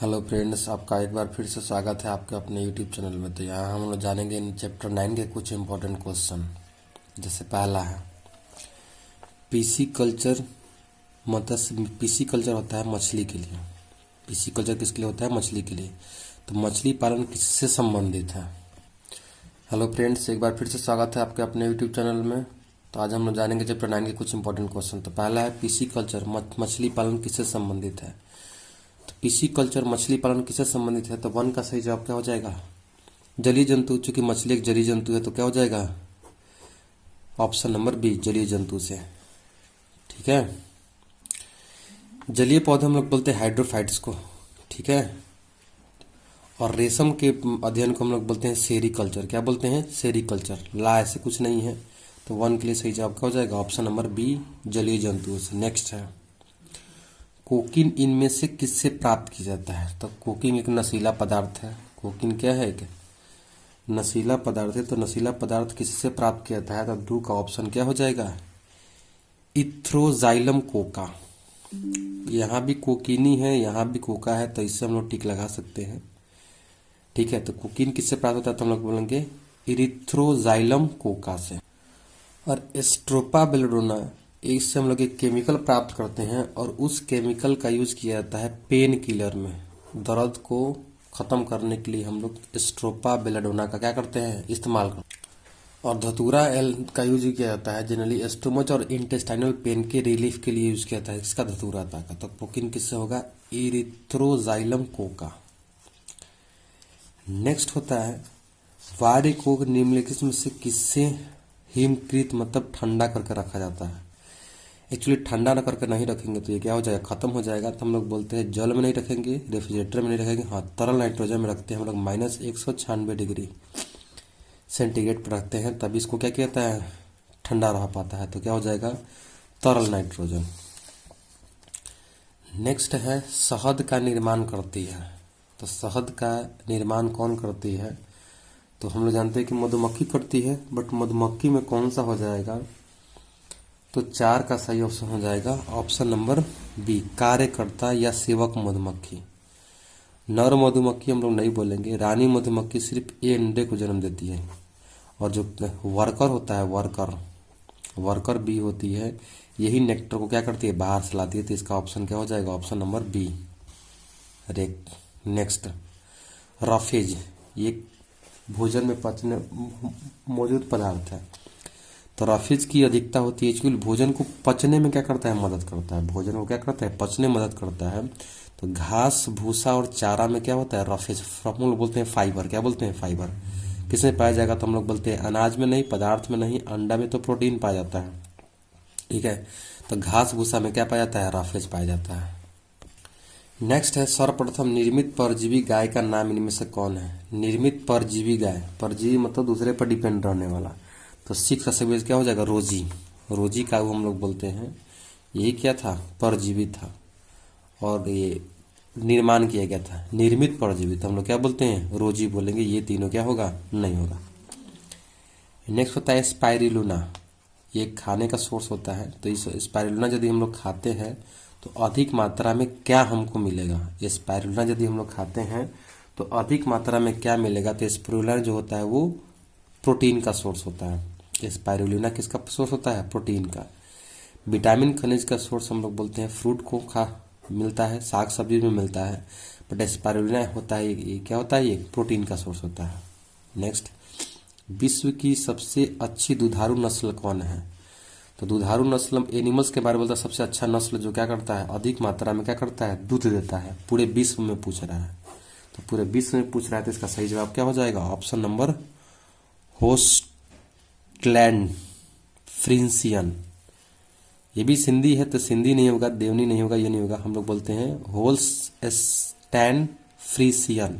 Hello friends, आपका एक बार फिर से स्वागत है आपके अपने यूट्यूब चैनल में। तो यहाँ हम लोग जानेंगे इन चैप्टर 9 के कुछ इंपॉर्टेंट क्वेश्चन। जैसे पहला है पीसी कल्चर, मतलब पीसी कल्चर होता है मछली के लिए। पीसी कल्चर किसके लिए होता है? मछली के लिए। तो मछली पालन किससे संबंधित है? हेलो फ्रेंड्स, एक बार फिर से स्वागत है आपके अपने यूट्यूब चैनल में। तो आज हम लोग जानेंगे चैप्टर 9 के कुछ इंपॉर्टेंट क्वेश्चन। तो पहला है पीसी कल्चर, मछली पालन किससे संबंधित है? तो पीसी कल्चर मछली पालन किससे संबंधित है? तो वन का सही जवाब क्या हो जाएगा? जलीय जंतु। चूंकि मछली एक जलीय जंतु है तो क्या हो जाएगा? ऑप्शन नंबर बी, जलीय जंतु से। ठीक है। जलीय पौधे हम लोग बोलते हैं हाइड्रोफाइट्स को। ठीक है। और रेशम के अध्ययन को हम लोग बोलते हैं सेरीकल्चर। क्या बोलते हैं? सेरीकल्चर। ला ऐसे कुछ नहीं है, तो वन के लिए सही जवाब क्या हो जाएगा? ऑप्शन नंबर बी, जलीय जंतु से। नेक्स्ट है कोकीन इनमें से किससे प्राप्त किया जाता है? तो कोकीन एक नशीला पदार्थ है। कोकीन क्या है? एक नशीला पदार्थ है। तो नशीला पदार्थ किससे प्राप्त किया जाता है? तो डू का ऑप्शन क्या हो जाएगा? इथ्रोजाइलम कोका। यहाँ भी कोकीनी है, यहाँ भी कोका है, तो इससे हम लोग टिक लगा सकते हैं। ठीक है। तो कोकीन किससे प्राप्त होता है? तो हम लोग बोलेंगे इरिथ्रोजाइलम कोका से। और एस्ट्रोपा बेलेडोना, इससे हम लोग एक केमिकल प्राप्त करते हैं और उस केमिकल का यूज किया जाता है पेन किलर में। दर्द को खत्म करने के लिए हम लोग एस्ट्रोपा बेलेडोना का क्या करते हैं? इस्तेमाल करते हैं। और धतूरा एल का यूज किया जाता है जनरली स्टोमच और इंटेस्टाइनल पेन के रिलीफ के लिए यूज किया जाता है। इसका धतूरा का। तो कोकीन किससे होगा? Erythroxylum Coca. नेक्स्ट होता है वार्य को निम्नलिखित में से किससे हिमकृत, मतलब ठंडा करके रखा जाता है? एक्चुअली ठंडा न करके नहीं रखेंगे तो ये क्या हो जाएगा? खत्म हो जाएगा। तो हम लोग बोलते हैं जल में नहीं रखेंगे, रेफ्रिजरेटर में नहीं रखेंगे, हाँ तरल नाइट्रोजन में रखते हैं हम लोग। -196 डिग्री सेंटीग्रेड पर रखते हैं, तभी इसको क्या कहता है? ठंडा रह पाता है। तो क्या हो जाएगा? तरल नाइट्रोजन। नेक्स्ट है शहद का निर्माण करती है। तो शहद का निर्माण कौन करती है? तो हम लोग जानते हैं कि मधुमक्खी करती है, बट मधुमक्खी में कौन सा हो जाएगा? तो 4 का सही ऑप्शन हो जाएगा ऑप्शन नंबर बी, कार्यकर्ता या सेवक मधुमक्खी। नर मधुमक्खी हम लोग नहीं बोलेंगे। रानी मधुमक्खी सिर्फ ए अंडे को जन्म देती है, और जो वर्कर होता है, वर्कर बी होती है, यही नेक्टर को क्या करती है? बाहर से लाती है। तो इसका ऑप्शन क्या हो जाएगा? ऑप्शन नंबर बी, रेक। नेक्स्ट रफेज, ये भोजन में पचने मौजूद पदार्थ है। तो रफेज की अधिकता होती है, क्योंकि भोजन को पचने में क्या करता है? मदद करता है। भोजन को क्या करता है? पचने में मदद करता है। तो घास, भूसा और चारा में क्या होता है? रफेज। हम लोग बोलते हैं फाइबर। क्या बोलते हैं? फाइबर। किसमें पाया जाएगा? तो हम लोग बोलते हैं अनाज में नहीं, पदार्थ में नहीं, अंडा में तो प्रोटीन पाया जाता है। ठीक है। तो घास भूसा में क्या पाया जाता है? रफेज पाया जाता है। नेक्स्ट है सर्वप्रथम निर्मित परजीवी गाय का नाम इनमें से कौन है? निर्मित परजीवी गाय, परजीवी मतलब दूसरे पर डिपेंड रहने वाला। तो 6 का सही क्या हो जाएगा? रोजी। रोजी का हम लोग बोलते हैं। यही क्या था? परजीवी था, और ये निर्माण किया गया था। निर्मित परजीवी तो हम लोग क्या बोलते हैं? रोजी बोलेंगे। ये तीनों क्या होगा? नहीं होगा। नेक्स्ट होता है स्पाइरुलिना, ये खाने का सोर्स होता है। तो इस स्पाइरुलिना यदि हम लोग खाते हैं तो अधिक मात्रा में क्या हमको मिलेगा? ये स्पाइरुलिना यदि हम लोग खाते हैं तो अधिक मात्रा में क्या मिलेगा? तो स्पाइरुलिना जो होता है वो प्रोटीन का सोर्स होता है। स्पाइरुलिना किसका सोर्स होता है? प्रोटीन का। विटामिन खनिज का सोर्स हम लोग बोलते हैं फ्रूट को मिलता है, साग सब्जी में मिलता है, बट स्पाइरुलिना होता है ये क्या होता है? ये प्रोटीन का सोर्स होता है। नेक्स्ट, विश्व की सबसे अच्छी दुधारू नस्ल कौन है? तो दुधारू नस्ल एनिमल्स के बारे में बोलता है। सबसे अच्छा नस्ल जो क्या करता है? अधिक मात्रा में क्या करता है? दूध देता है। पूरे विश्व में पूछ रहा है, तो पूरे विश्व में पूछ रहा है, तो इसका सही जवाब क्या हो जाएगा? ऑप्शन नंबर होस्टलैंड फ्रिंसियन। ये भी सिंधी है, तो सिंधी नहीं होगा, देवनी नहीं होगा, ये नहीं होगा। हम लोग बोलते हैं होल्स्टैंड फ्रिसियन।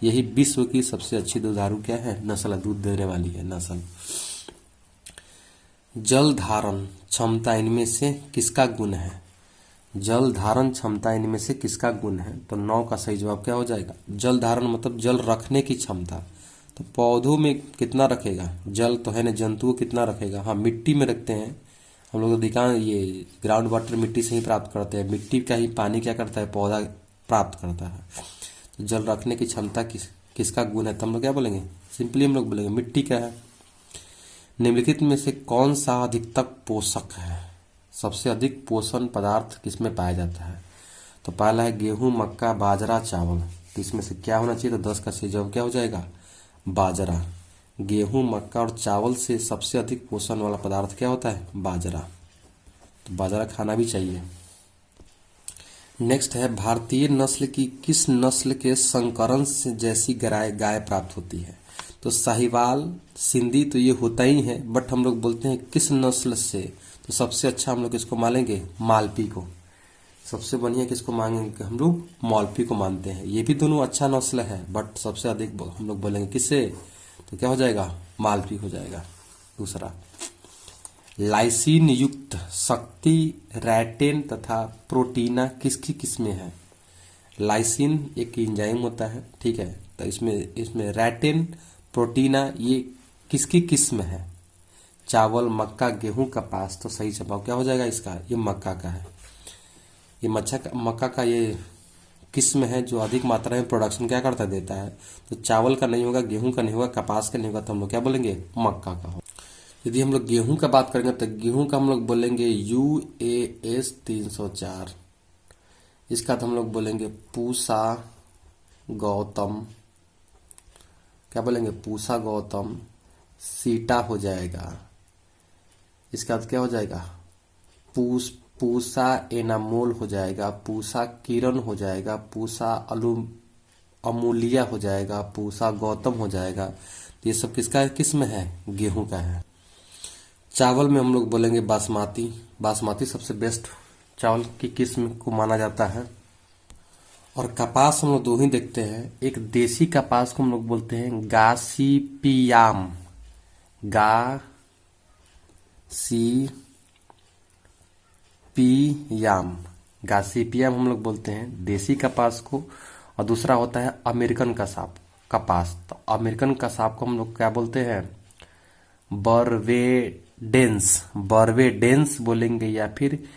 यही विश्व की सबसे अच्छी दुधारू क्या है? नस्ल, दूध देने वाली है नस्ल। जल धारण क्षमता इनमें से किसका गुण है? जल धारण क्षमता इनमें से किसका गुण है? तो 9 का सही जवाब क्या हो जाएगा? जल धारण मतलब जल रखने की क्षमता। तो पौधों में कितना रखेगा? जल तो है ना, जंतुओं कितना रखेगा? हाँ, मिट्टी में रखते हैं हम लोग। अधिकांश ये ग्राउंड वाटर मिट्टी से ही प्राप्त करते हैं। मिट्टी का ही पानी क्या करता है? पौधा प्राप्त करता है। तो जल रखने की क्षमता किसका गुण है, तो हम लोग क्या बोलेंगे, सिंपली हम लोग बोलेंगे मिट्टी का है। निम्नलिखित में से कौन सा अधिकतर पोषक है, सबसे अधिक पोषण पदार्थ किसमें पाया जाता है, तो पहला है गेहूं, मक्का, बाजरा, चावल। तो इसमें से क्या होना चाहिए, तो 10 का सही जवाब क्या हो जाएगा, बाजरा। गेहूं, मक्का और चावल से सबसे अधिक पोषण वाला पदार्थ क्या होता है, बाजरा। तो बाजरा खाना भी चाहिए। नेक्स्ट है भारतीय नस्ल की किस नस्ल के संकरण से जैसी गाय प्राप्त होती है, तो साहिवाल, सिंधी तो ये होता ही है, बट हम लोग बोलते हैं किस नस्ल से, तो सबसे अच्छा हम लोग किसको मानेंगे, मालपी को। सबसे बढ़िया किसको मांगेंगे, हम लोग मालपी को मानते हैं। ये भी दोनों अच्छा नस्ल है, बट सबसे अधिक हम लोग बोलेंगे किससे, तो क्या हो जाएगा, मालपी हो जाएगा। दूसरा, लाइसिन युक्त शक्ति रैटेन तथा प्रोटीना किसकी किस्में है। लाइसिन एक एंजाइम होता है, ठीक है, तो इसमें रैटेन, प्रोटीना ये किसकी किस्म है, चावल, मक्का, गेहूं, कपास। तो सही जवाब क्या हो जाएगा इसका, ये मक्का का है। ये मक्का का ये किस्म है जो अधिक मात्रा में प्रोडक्शन क्या करता देता है। तो चावल का नहीं होगा, गेहूं का नहीं होगा, कपास का नहीं होगा, तो हम लोग क्या बोलेंगे, मक्का का हो। यदि हम लोग गेहूं का बात करेंगे तो गेहूं का हम लोग बोलेंगे UAS 304। इसका तो हम लोग बोलेंगे पूसा गौतम, क्या बोलेंगे, पूसा गौतम। सीटा हो जाएगा, इसका क्या हो जाएगा, पूसा एनामोल हो जाएगा, पूसा किरण हो जाएगा, पूसा अमूलिया हो जाएगा, पूसा गौतम हो जाएगा। तो ये सब किसका किस्म है, गेहूं का है। चावल में हम लोग बोलेंगे बासमती। बासमती सबसे बेस्ट चावल की किस्म को माना जाता है। और कपास हम लोग दो ही देखते हैं, एक देसी कपास को हम लोग बोलते हैं गासीपियाम, गासीपियम हम लोग बोलते हैं देसी कपास को। और दूसरा होता है अमेरिकन कपास। तो अमेरिकन कसाप को हम लोग क्या बोलते हैं, बर्वेडेंस बोलेंगे, या फिर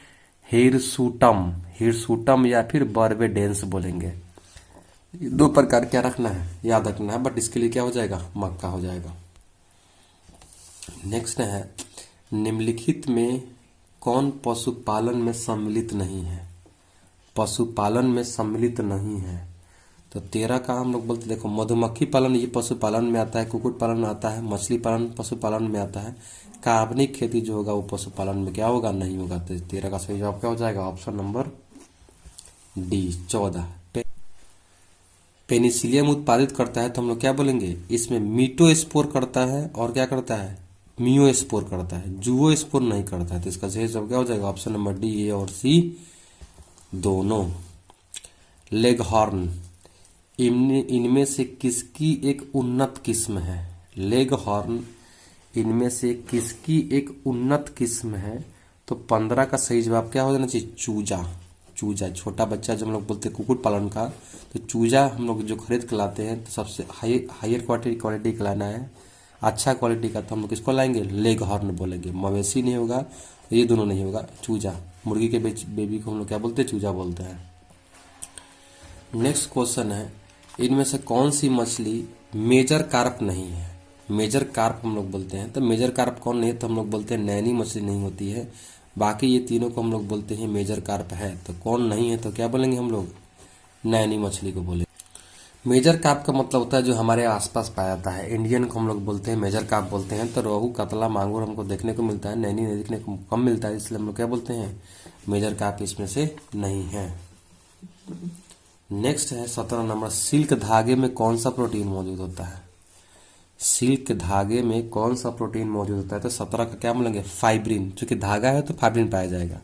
हिरसूटम या फिर बर्वेडेंस बोलेंगे। दो प्रकार क्या रखना है, याद रखना है, बट इसके लिए क्या हो जाएगा, मक्का हो जाएगा। नेक्स्ट है, निम्नलिखित में कौन पशुपालन में सम्मिलित नहीं है, पशुपालन में सम्मिलित नहीं है। तो 13 का हम लोग बोलते, देखो मधुमक्खी पालन ये पशुपालन में आता है, कुक्कुट पालन में आता है, मछली पालन पशुपालन में आता है, कार्बनिक खेती जो होगा वो पशुपालन में क्या होगा, नहीं होगा। तो 13 का सही जवाब क्या हो जाएगा, ऑप्शन नंबर डी 14। पेनिसिलियम उत्पादित करता है तो हम लोग क्या बोलेंगे, इसमें मीटोस्पोर करता है और क्या करता है, मियोस्पोर करता है, जूओस्पोर नहीं करता है। तो इसका सही जवाब क्या हो जाएगा, ऑप्शन नंबर डी, ए और सी दोनों। लेगहॉर्न इनमें से किसकी एक उन्नत किस्म है, लेगहॉर्न इनमें से किसकी एक उन्नत किस्म है। तो 15 का सही जवाब क्या हो जाना चाहिए, चूजा। छोटा बच्चा जो हम लोग बोलते हैं कुक्कुट पालन का, तो चूजा हम लोग जो खरीद के लाते हैं तो सबसे हायर क्वालिटी का लाना है, अच्छा क्वालिटी का, तो हम लोग किसको लाएंगे, लेगहॉर्न बोलेंगे। मवेशी नहीं होगा, ये दोनों नहीं होगा, चूजा। मुर्गी के बेबी को हम लोग क्या बोलते हैं, चूजा बोलते हैं। नेक्स्ट क्वेश्चन है, इनमें से कौन सी मछली मेजर कार्प नहीं है। मेजर कार्प हम लोग बोलते हैं, तो मेजर कार्प कौन नहीं है, तो हम लोग बोलते हैं नैनी मछली नहीं होती है। बाकी ये तीनों को हम लोग बोलते हैं मेजर कार्प है। तो कौन नहीं है, तो क्या बोलेंगे हम लोग, नैनी मछली को बोलेंगे। मेजर कार्प का मतलब होता है जो हमारे आसपास पाया जाता है, इंडियन को हम लोग बोलते हैं मेजर कार्प बोलते हैं। तो रोहू, कतला, मांगुर हमको देखने को मिलता है, नैनी नहीं देखने को कम मिलता है, इसलिए हम लोग क्या बोलते हैं, मेजर कार्प इसमें से नहीं है। नेक्स्ट है 17 नंबर, सिल्क धागे में कौन सा प्रोटीन मौजूद होता है। सिल्क धागे में कौन सा प्रोटीन मौजूद होता है, तो 17 का क्या बोलेंगे, फाइब्रिन। चूंकि धागा है तो फाइब्रिन पाया जाएगा।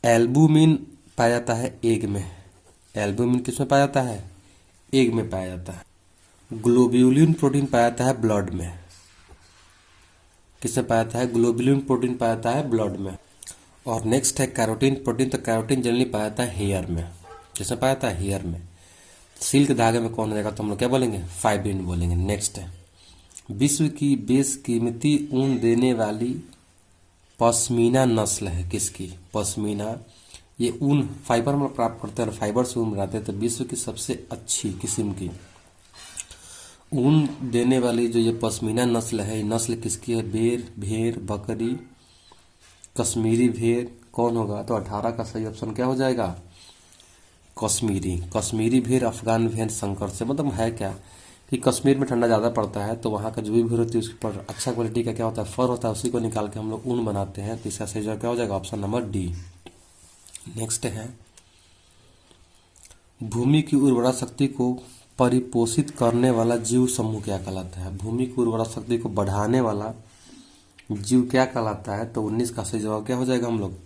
एल्बुमिन पाया जाता है एग में। एल्बुमिन किसमें पाया जाता है, एग में पाया जाता है। ग्लोब्यूलिन प्रोटीन पाया जाता है ब्लड में। किसमें पाया जाता है, ग्लोब्यूलिन प्रोटीन पाया जाता है ब्लड में। और नेक्स्ट है कैरोटीन प्रोटीन। तो कैरोटीन जनरली पाया जाता है हेयर में। किसमें पाया जाता है, हेयर में। सिल्क धागे में कौन रहेगा, तो हम लोग क्या बोलेंगे, फाइब्रिन बोलेंगे। नेक्स्ट है, विश्व की बेशकीमती ऊन देने वाली पश्मीना नस्ल है किसकी, पश्मीना। ये ऊन फाइबर हम लोग प्राप्त करते हैं और फाइबर से ऊन बनाते हैं। तो विश्व की सबसे अच्छी किस्म की ऊन देने वाली जो ये पश्मीना नस्ल है, ये नस्ल किसकी है? भेड़, बकरी, कश्मीरी भेड़। कौन होगा? तो 18 का सही ऑप्शन क्या हो जाएगा? कश्मीरी भेड़ अफगान भेड़ संकर से। मतलब है क्या कि कश्मीर में ठंडा ज़्यादा पड़ता है, तो वहाँ का जो भी भेड़ होती है उसके पर अच्छा क्वालिटी का क्या होता है? फर होता है, उसी को निकाल के हम लोग ऊन बनाते हैं। तो इसका सही जवाब क्या हो जाएगा? Option number D. नेक्स्ट है, भूमि की उर्वरा शक्ति को परिपोषित करने वाला जीव समूह क्या कहलाता है? भूमि की उर्वरा शक्ति को बढ़ाने वाला जीव क्या कहलाता है? तो 19 का सही जवाब क्या हो जाएगा? हम लोग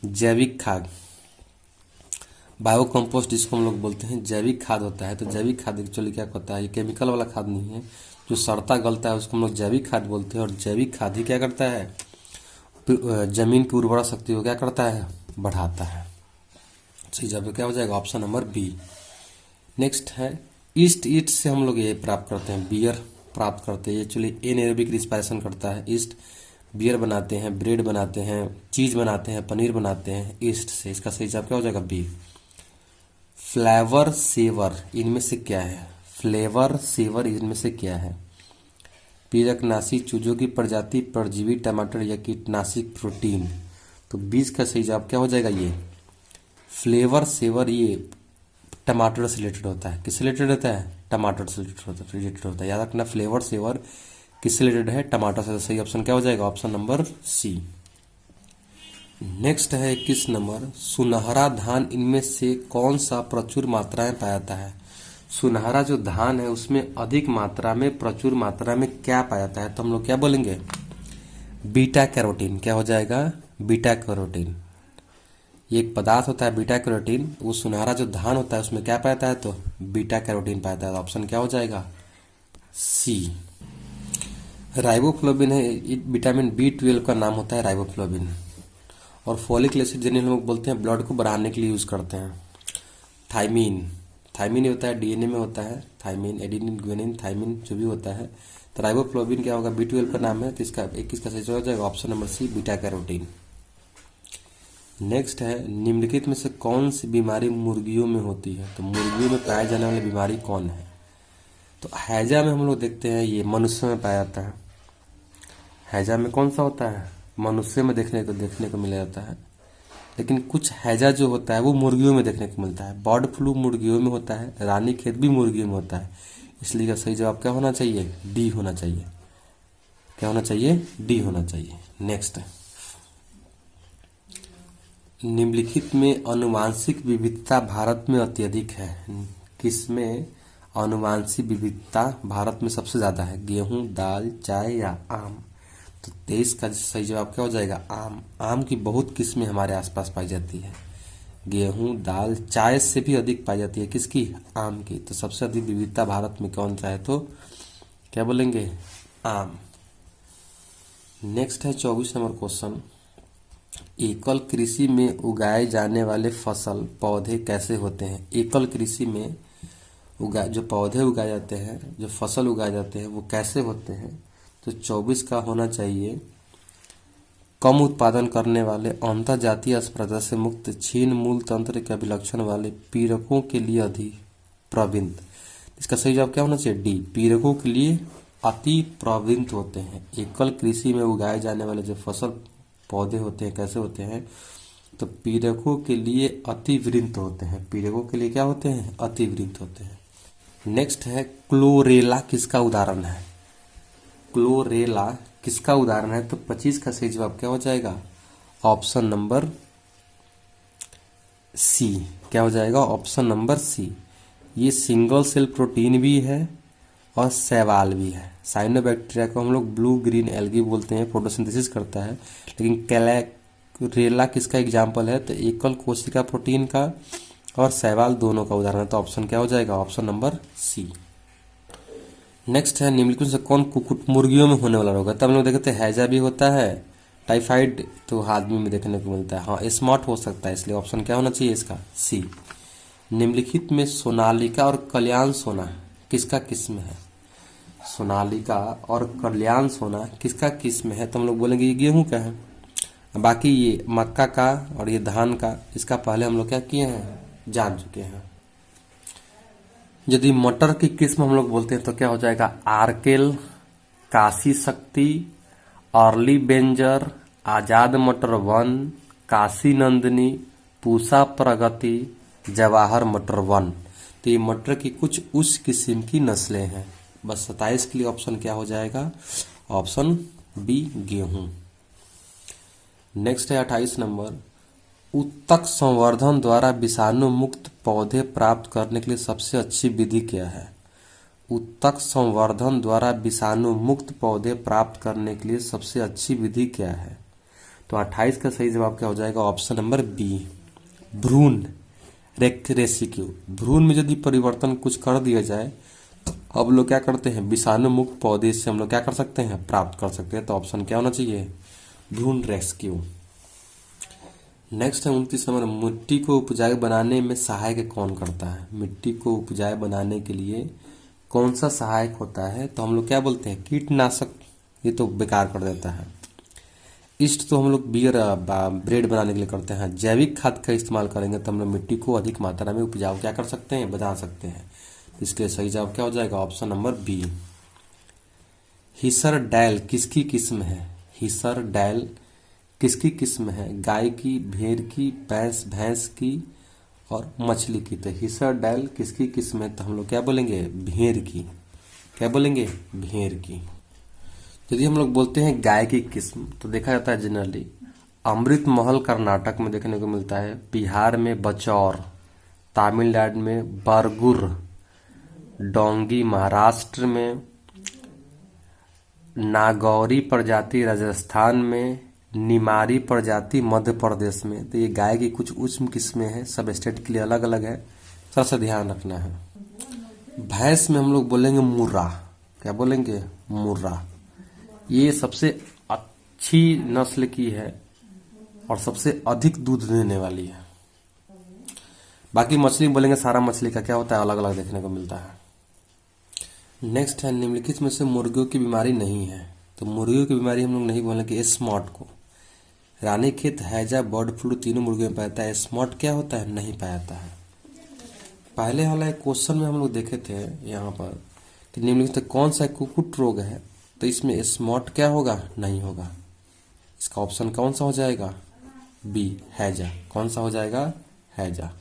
जैविक खाद, बायो कंपोस्ट जिसको हम लोग बोलते हैं, जैविक खाद होता है। तो जैविक खाद एक्चुअली क्या होता है? ये केमिकल वाला खाद नहीं है, जो सड़ता गलता है उसको हम लोग जैविक खाद बोलते हैं। और जैविक खाद ही क्या करता है? जमीन की उर्वरा शक्ति को क्या करता है? बढ़ाता है। सही जवाब क्या हो जाएगा? Option number B. नेक्स्ट है, ईस्ट से हम लोग ये प्राप्त करते हैं, बियर प्राप्त करते हैं। एक्चुअली एनारोबिक रिस्पायरेशन करता है ईस्ट। बियर बनाते हैं, ब्रेड बनाते हैं, चीज बनाते हैं, पनीर बनाते हैं ईस्ट से। इसका सही जवाब क्या हो जाएगा? बी। फ्लेवर सेवर इनमें से क्या है? फ्लेवर सेवर इनमें से क्या है? पीरकनाशी, चूजों की प्रजाति, परजीवी, टमाटर या कीटनाशी, प्रोटीन। तो 20 का सही जवाब क्या हो जाएगा? ये फ्लेवर सेवर ये टमाटर से रिलेटेड होता है। किससे रिलेटेड होता है? टमाटर से रिलेटेड होता है। याद रखना, फ्लेवर सेवर किससे रिलेटेड है? टमाटर से। सही ऑप्शन क्या हो जाएगा? ऑप्शन नंबर सी। नेक्स्ट है 21 नंबर, सुनहरा धान इनमें से कौन सा प्रचुर मात्रा में पाया जाता है? सुनहरा जो धान है उसमें अधिक मात्रा में, प्रचुर मात्रा में क्या पाया जाता है? तो हम लोग क्या बोलेंगे? Beta carotene. क्या हो जाएगा? Beta carotene. ये एक पदार्थ होता है बीटा कैरोटीन। वो सुनहरा जो धान होता है उसमें क्या पाया जाता है? तो बीटा कैरोटीन पाया जाता है। ऑप्शन क्या हो जाएगा? सी। राइबोफ्लोविन है, विटामिन B12 का नाम होता है राइबोफ्लोविन। और फोलिक एसिड जिन्हें हम लोग बोलते हैं ब्लड को बढ़ाने के लिए यूज करते हैं। थाइमीन ही होता है, डीएनए में होता है। थाइमीन, एडेनिन, ग्वानिन, थाइमीन जो भी होता है। तो राइबोफ्लोविन क्या होगा? B12 का नाम है। तो इसका 21 का सही हो जाएगा option number C, beta carotene. Next है, निम्नलिखित में से कौन सी बीमारी मुर्गियों में होती है? तो मुर्गियों में पाए जाने वाली बीमारी कौन है? तो हैजा में हम लोग देखते हैं ये मनुष्य में पाया जाता है। हैजा में कौन सा होता है? मनुष्य में देखने को मिल जाता है। लेकिन कुछ हैजा जो होता है वो मुर्गियों में देखने को मिलता है। बर्ड फ्लू मुर्गियों में होता है, रानीखेत भी मुर्गियों में होता है। इसलिए का सही जवाब क्या होना चाहिए? डी होना चाहिए। क्या होना चाहिए? डी होना चाहिए। नेक्स्ट, निम्नलिखित में आनुवांशिक विविधता भारत में अत्यधिक है? किसमें आनुवांशिक विविधता भारत में सबसे ज्यादा है? गेहूं, दाल, चाय या आम? तो 23 का सही जवाब क्या हो जाएगा? आम। आम की बहुत किस्में हमारे आसपास पाई जाती है। गेहूं, दाल, चाय से भी अधिक पाई जाती है किसकी? आम की। तो सबसे अधिक विविधता भारत में कौन सा है? तो क्या बोलेंगे? आम। नेक्स्ट है 24 नंबर क्वेश्चन, एकल कृषि में उगाए जाने वाले फसल पौधे कैसे होते हैं? एकल कृषि में जो पौधे उगाए जाते हैं, जो फसल उगाए जाते हैं, वो कैसे होते हैं? तो 24 का होना चाहिए, कम उत्पादन करने वाले, अंतर जातीय अस्पर्धा से मुक्त, क्षीण मूल तंत्र के अभिलक्षण वाले, पीड़कों के लिए अधिक प्रवृत्त। इसका सही जवाब क्या होना चाहिए? डी, पीड़कों के लिए अति प्रवृत्त होते हैं। एकल कृषि में उगाए जाने वाले जो फसल पौधे होते हैं कैसे होते हैं? तो पीड़कों के लिए अतिवृत्त होते हैं। पीड़कों के लिए क्या होते हैं? अतिवृत्त होते हैं। नेक्स्ट है, क्लोरेला किसका उदाहरण है? क्लोरेला किसका उदाहरण है? तो 25 का सही जवाब क्या हो जाएगा? Option number C. क्या हो जाएगा? Option number C. ये सिंगल सेल प्रोटीन भी है और शैवाल भी है। साइनोबैक्टीरिया को हम लोग ब्लू ग्रीन एल्गी बोलते हैं, फोटोसिंथेसिस करता है। लेकिन क्लोरेला किसका एग्जाम्पल है? तो एकल कोशिका प्रोटीन का और शैवाल दोनों का उदाहरण है। तो ऑप्शन क्या हो जाएगा? ऑप्शन नंबर सी। नेक्स्ट है, निम्नलिखित से कौन कुकुट मुर्गियों में होने वाला रोग है? तब हम लोग देखते हैं हैजा भी होता है, टाइफाइड तो आदमी में देखने को मिलता है। हाँ, स्मार्ट हो सकता है, इसलिए ऑप्शन क्या होना चाहिए इसका? सी। निम्नलिखित में सोनालिका और कल्याण सोना किसका किस्म है? सोनालिका और कल्याण सोना किसका किस्म है? तो हम लोग बोलेंगे ये गेहूं का है। बाकी ये मक्का का और ये धान का, इसका पहले हम लोग क्या किए हैं, जान चुके हैं। यदि मटर की किस्म हम लोग बोलते हैं तो क्या हो जाएगा, आर्केल, काशी शक्ति, अर्ली बेंजर, आजाद मटर वन, काशी नंदिनी, पूसा प्रगति, जवाहर मटर वन। तो ये मटर की कुछ उच्च किस्म की नस्लें हैं। बस 27 के लिए ऑप्शन क्या हो जाएगा, ऑप्शन बी गेहूं। नेक्स्ट है 28 नंबर, उत्तक संवर्धन द्वारा विषाणु मुक्त पौधे प्राप्त करने के लिए सबसे अच्छी विधि क्या है। उत्तक संवर्धन द्वारा विषाणु मुक्त पौधे प्राप्त करने के लिए सबसे अच्छी विधि क्या है। तो 28 का सही जवाब क्या हो जाएगा, ऑप्शन नंबर बी, भ्रूण रेसिक्यू। भ्रूण में यदि परिवर्तन कुछ कर दिया जाए तो अब लोग क्या करते हैं, विषाणु मुक्त पौधे से हम लोग क्या कर सकते हैं, प्राप्त कर सकते हैं। तो ऑप्शन क्या होना चाहिए, भ्रूण रेस्क्यू। नेक्स्ट है 29 नंबर, मिट्टी को उपजाऊ बनाने में सहायक कौन करता है। मिट्टी को उपजाऊ बनाने के लिए कौन सा सहायक होता है। तो हम लोग क्या बोलते हैं, कीटनाशक, ये तो बेकार कर देता है। ईस्ट तो हम लोग ब्रेड बनाने के लिए करते हैं। जैविक खाद का इस्तेमाल करेंगे तो हम लोग मिट्टी को अधिक मात्रा में उपजाऊ क्या कर सकते हैं, बना सकते हैं। इसके सही जवाब क्या हो जाएगा, option number B. Hisar Dell किसकी किस्म है। हिसर डैल किसकी किस्म है, गाय की, भेड़ की, भैंस की और मछली की। तो हिसर डैल किसकी किस्म है, तो हम लोग क्या बोलेंगे, भेड़ की। क्या बोलेंगे, भेड़ की। यदि हम लोग बोलते हैं गाय की किस्म तो देखा जाता है जनरली अमृत महल कर्नाटक में देखने को मिलता है, बिहार में बचौर, तमिलनाडु में बरगुर, डोंगी महाराष्ट्र में, नागौरी प्रजाति राजस्थान में, निमारी प्रजाति मध्य प्रदेश में। तो ये गाय की कुछ उच्च किस्में हैं, सब स्टेट के लिए अलग अलग है, थोड़ा सा ध्यान रखना है। भैंस में हम लोग बोलेंगे मुर्रा। क्या बोलेंगे, मुर्रा। ये सबसे अच्छी नस्ल की है और सबसे अधिक दूध देने वाली है। बाकी मछली बोलेंगे, सारा मछली का क्या होता है, अलग अलग देखने को मिलता है। नेक्स्ट है, निम्नलिखित में से मुर्गियों की बीमारी नहीं है। तो मुर्गियों की बीमारी हम लोग नहीं बोलेंगे स्मॉट को। रानीखेत, हैजा, बर्ड फ्लू तीनों मुर्गियों में पाया है। स्मॉट क्या होता है, नहीं पाया जाता है। पहले वाला क्वेश्चन में हम लोग देखे थे यहाँ पर कि निम्नलिखित कौन सा कुकुट रोग है, तो इसमें स्मॉट क्या होगा, नहीं होगा। इसका ऑप्शन कौन सा हो जाएगा, बी, हैजा। कौन सा हो जाएगा, हैजा।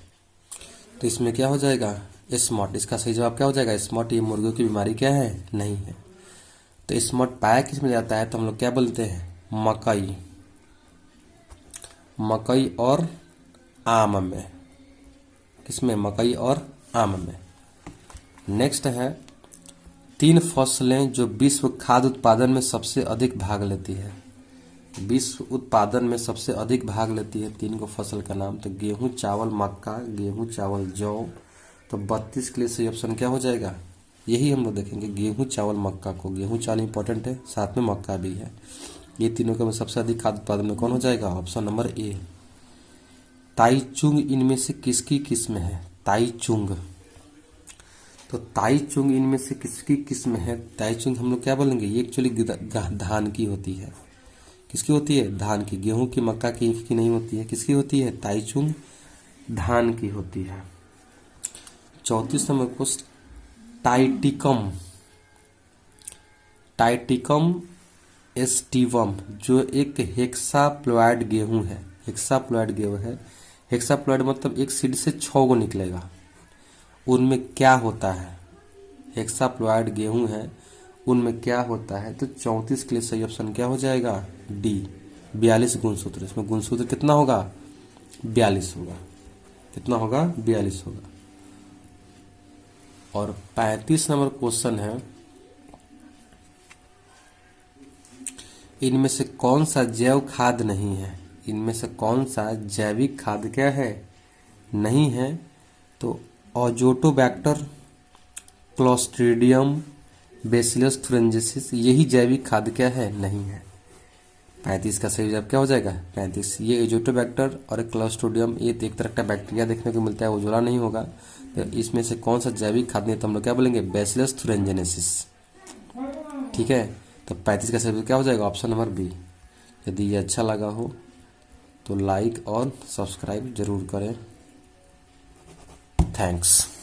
तो इसमें क्या हो जाएगा, स्मॉट। इसका सही जवाब क्या हो जाएगा, स्मॉट। ये मुर्गियों की बीमारी क्या है, नहीं है। तो स्मॉट पाया किस में जाता है, तो हम लोग क्या बोलते हैं, मकई, मकई और आम में। किसमें, मकई और आम में। नेक्स्ट है, 3 फसलें जो विश्व खाद्य उत्पादन में सबसे अधिक भाग लेती है। विश्व उत्पादन में सबसे अधिक भाग लेती है 3 को फसल का नाम। तो गेहूं, चावल, मक्का, गेहूं, चावल, जौ। तो 32 के लिए सही ऑप्शन क्या हो जाएगा, यही हम लोग देखेंगे, गेहूं, चावल, मक्का को। गेहूं चावल इंपॉर्टेंट है, साथ में मक्का भी है। ये तीनों का सबसे अधिक खाद्य उत्पादन में कौन हो जाएगा, ऑप्शन नंबर ए। ताईचुंग इनमें से किसकी किस्म है, ताईचुंग। तो ताईचुंग इनमें से किसकी किस्म है। ताईचुंग हम लोग क्या बोलेंगे, ये एक्चुअली धान की होती है। किसकी होती है, धान की। गेहूं की, मक्का की नहीं होती है। किसकी होती है, ताईचुंग धान की होती है। 34 नंबर क्वेश्चन, टाइटिकम, टाइटिकम एस्टिवम जो एक हेक्साप्लॉयड गेहूं है। हेक्साप्लॉयड गेहूं है। हेक्साप्लॉयड मतलब एक सीड से 6 गो निकलेगा। उनमें क्या होता है, हेक्साप्लॉयड गेहूं है, उनमें क्या होता है। तो 34 के लिए सही ऑप्शन क्या हो जाएगा, डी, 42 गुणसूत्र। इसमें गुणसूत्र कितना होगा, 42 होगा। कितना होगा, 42 होगा। और 35 नंबर क्वेश्चन है, इनमें से कौन सा जैव खाद नहीं है। इनमें से कौन सा जैविक खाद क्या है, नहीं है। तो अजोटोबैक्टर, क्लोस्ट्रीडियम, बेसिलस थुरेंजिसिस, यही जैविक खाद क्या है, नहीं है। 35 का सही जवाब क्या हो जाएगा, 35। ये एजोटोबैक्टर और क्लोस्ट्रीडियम ये एक तरह का बैक्टीरिया देखने को मिलता है, उजला नहीं होगा। तो इसमें से कौन सा जैविक खाद नहीं, तो हम लोग क्या बोलेंगे, बेसिलस थुरेंजिनेसिस। ठीक है। तो 35 का सही क्या हो जाएगा, ऑप्शन नंबर बी। यदि ये अच्छा लगा हो तो लाइक और सब्सक्राइब जरूर करें। थैंक्स।